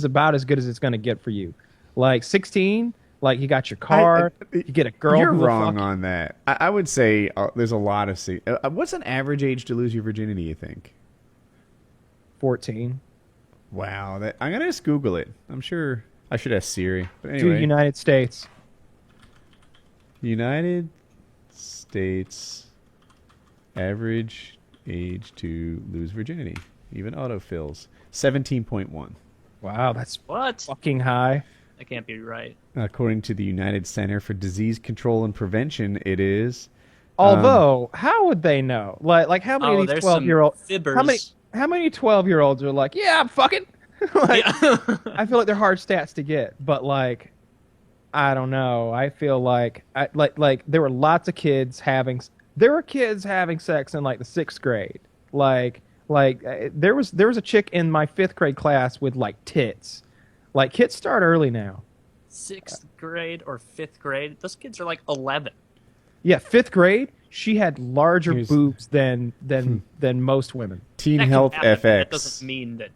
is about as good as it's going to get for you. Like 16, like you got your car, you get a girl. You're wrong on that. I would say there's a lot of... what's an average age to lose your virginity, you think? 14. Wow. I'm going to just Google it. I'm sure I should ask Siri. But anyway. To United States. United States average age to lose virginity. Even autofills. 17.1. Wow, that's what? Fucking high. That can't be right. According to the United Center for Disease Control and Prevention, it is. Although, how would they know? Like how many of these 12-year-olds? How many 12-year-olds are like, yeah, I'm fucking. I feel like they're hard stats to get, but like, I don't know. I feel like there were lots of kids having. There were kids having sex in like the 6th grade. There was a chick in my 5th grade class with like tits. Like kids start early now. 6th grade or 5th grade? Those kids are like 11. Yeah, 5th grade. She had larger boobs than most women. Teen Health FX. That doesn't mean that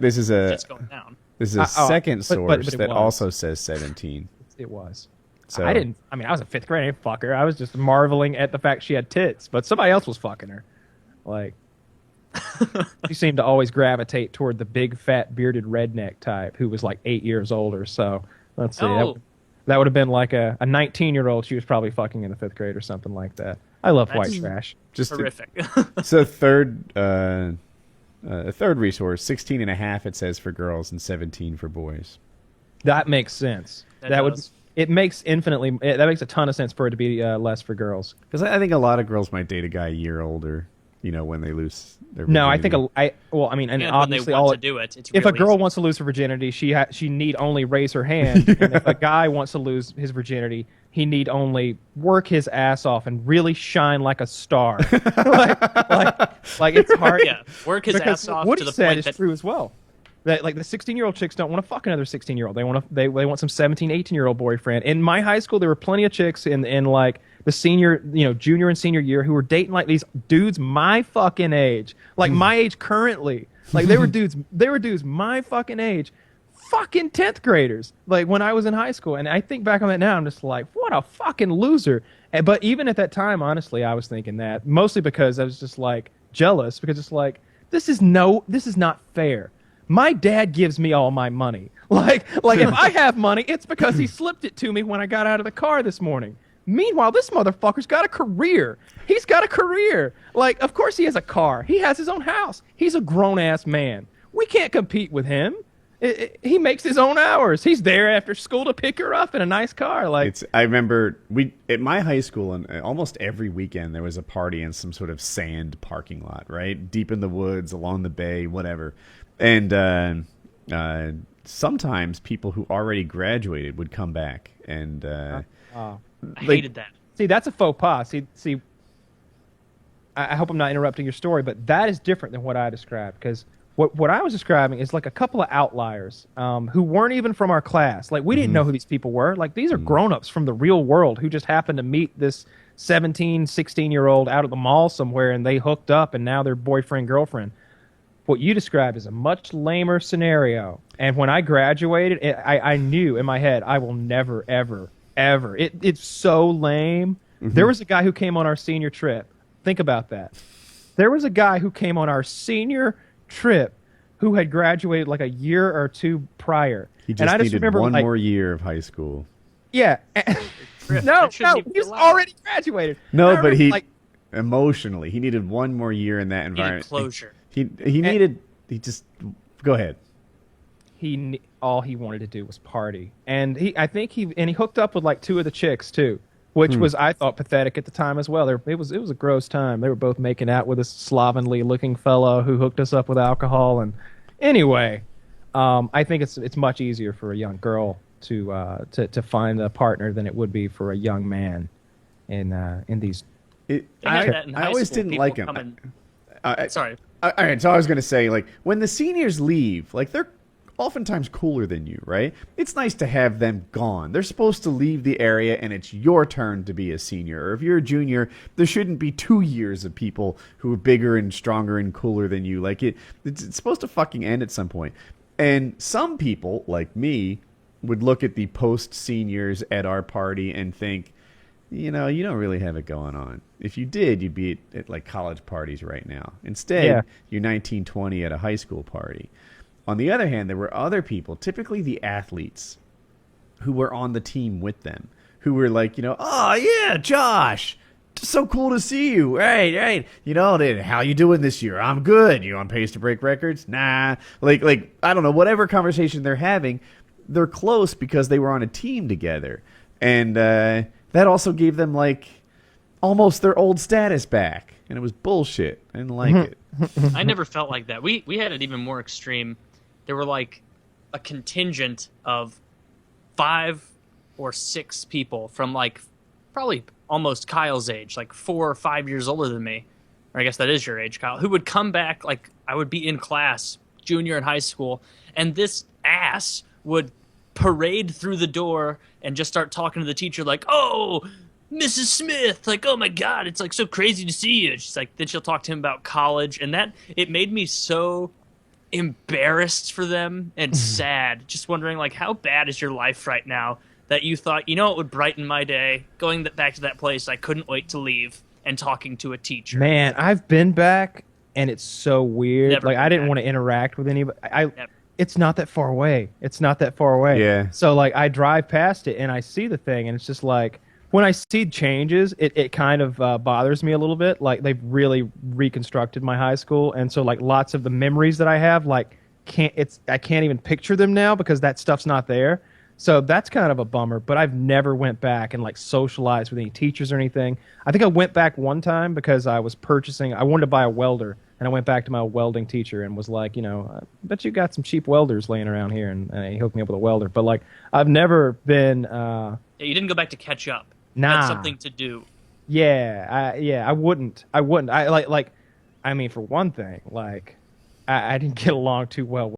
this is it's going down. This is a second source that also says 17. It was. So I was in 5th grade. I didn't fuck her. I was just marveling at the fact she had tits, but somebody else was fucking her. Like, she seemed to always gravitate toward the big, fat, bearded redneck type who was like 8 years older. So let's see. Oh. That would have been like a 19-year-old she was probably fucking in the 5th grade or something like that. I love white trash. Just horrific. So a third resource, 16 and a half it says for girls and 17 for boys. That makes sense. It makes that makes a ton of sense for it to be less for girls. Because I think a lot of girls might date a guy a year older, when they lose their virginity. No, I think and obviously when they want to do it, it's if a really girl easy. wants to lose her virginity, she need only raise her hand. And if a guy wants to lose his virginity, he need only work his ass off and really shine like a star. like it's hard. Yeah, work his ass off what to he the said point is that true as well. That like the 16-year-old chicks don't want to fuck another 16-year-old. They want some 17, 18-year-old boyfriend. In my high school, there were plenty of chicks in like the senior, junior and senior year who were dating like these dudes my fucking age, like my age currently. Like they were dudes my fucking age, fucking 10th graders. Like when I was in high school, and I think back on that now, I'm just like, what a fucking loser. But even at that time, honestly, I was thinking that mostly because I was just like jealous because it's like this is not fair. My dad gives me all my money. Like if I have money, it's because he slipped it to me when I got out of the car this morning. Meanwhile, this motherfucker's got a career. He's got a career. Like, of course he has a car. He has his own house. He's a grown-ass man. We can't compete with him. He makes his own hours. He's there after school to pick her up in a nice car. Like I remember at my high school, and almost every weekend there was a party in some sort of sand parking lot, right? Deep in the woods, along the bay, whatever. And sometimes people who already graduated would come back, and I hated that. See, that's a faux pas. See, I hope I'm not interrupting your story, but that is different than what I described, because what I was describing is like a couple of outliers who weren't even from our class. Like, we didn't know who these people were. Like, these are grown-ups from the real world who just happened to meet this 17, 16-year-old out at the mall somewhere, and they hooked up, and now they're boyfriend, girlfriend. What you described is a much lamer scenario. And when I graduated, I knew in my head, I will never, ever, ever. It's so lame. There was a guy who came on our senior trip. Think about that. There was a guy who came on our senior trip who had graduated like a year or two prior. He just needed one more year of high school. Yeah. No, he's already graduated. No, but emotionally, he needed one more year in that environment. Closure. He just go ahead. All he wanted to do was party, and he hooked up with like two of the chicks too, which was, I thought, pathetic at the time as well. It was a gross time. They were both making out with this slovenly looking fellow who hooked us up with alcohol. And anyway, I think it's much easier for a young girl to find a partner than it would be for a young man in these. I always didn't like him. Sorry. All right, so I was going to say, like, when the seniors leave, like, they're oftentimes cooler than you, right? It's nice to have them gone. They're supposed to leave the area, and it's your turn to be a senior. Or if you're a junior, there shouldn't be 2 years of people who are bigger and stronger and cooler than you. Like, it's supposed to fucking end at some point. And some people, like me, would look at the post-seniors at our party and think, you know, you don't really have it going on. If you did, you'd be at like college parties right now. Instead, you're 19, 20 at a high school party. On the other hand, there were other people, typically the athletes, who were on the team with them, who were like, you know, oh, yeah, Josh, so cool to see you. Right. You know, how you doing this year? I'm good. You on pace to break records? Nah. Like I don't know, whatever conversation they're having, they're close because they were on a team together. And that also gave them, like, almost their old status back. And it was bullshit. I didn't like it. I never felt like that. We had it even more extreme. There were, like, a contingent of 5 or 6 people from, like, probably almost Kyle's age, like 4 or 5 years older than me. Or I guess that is your age, Kyle, who would come back, like, I would be in class, junior in high school, and this ass would parade through the door and just start talking to the teacher like, oh, Mrs. Smith, like, oh my God, it's like so crazy to see you. She's like, then she'll talk to him about college, and that, it made me so embarrassed for them and sad, just wondering, like, how bad is your life right now that you thought, you know, it would brighten my day, going back to that place I couldn't wait to leave and talking to a teacher. Man, I've been back, and it's so weird. Never like, I didn't back. want to interact with anybody. It's not that far away. Yeah. So, like, I drive past it, and I see the thing, and it's just like, when I see changes, it kind of bothers me a little bit. Like, they've really reconstructed my high school, and so, like, lots of the memories that I have, like, I can't even picture them now because that stuff's not there. So that's kind of a bummer, but I've never went back and, like, socialized with any teachers or anything. I think I went back one time because I wanted to buy a welder, and I went back to my welding teacher and was like, you know, I bet you got some cheap welders laying around here, and he hooked me up with a welder. But, like, I've never been... Yeah, you didn't go back to catch up. Nah. That's something to do. I wouldn't. I mean, for one thing, like, I didn't get along too well